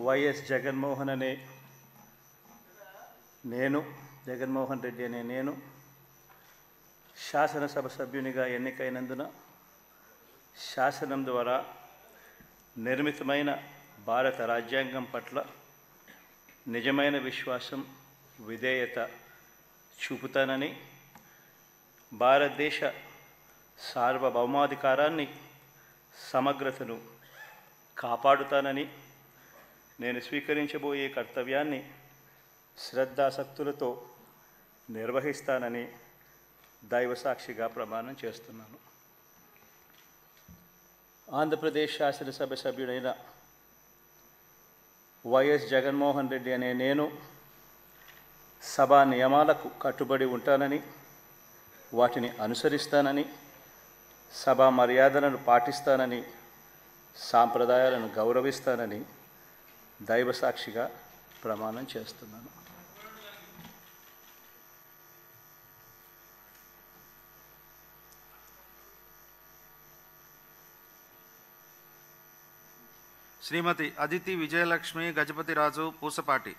YS Jaganmohan అనే నేను జగన్మోహన్ రెడ్డి అనే నేను శాసనసభ సభ్యునిగా ఎన్నికైనందున శాసనం ద్వారా నిర్మితమైన భారత రాజ్యాంగం పట్ల నిజమైన విశ్వాసం విధేయత చూపుతానని, భారతదేశ సార్వభౌమాధికారాన్ని సమగ్రతను కాపాడుతానని, నేను స్వీకరించబోయే కర్తవ్యాన్ని శ్రద్ధాసక్తులతో నిర్వహిస్తానని దైవసాక్షిగా ప్రమాణం చేస్తున్నాను. ఆంధ్రప్రదేశ్ శాసనసభ సభ్యుడైన వైఎస్ జగన్మోహన్ రెడ్డి అనే నేను సభా నియమాలకు కట్టుబడి ఉంటానని, వాటిని అనుసరిస్తానని, సభా మర్యాదలను పాటిస్తానని, సాంప్రదాయాలను గౌరవిస్తానని దైవసాక్షిగా ప్రమాణం చేస్తున్నాను. శ్రీమతి అదితి విజయలక్ష్మి గజపతిరాజు పూసపాటి.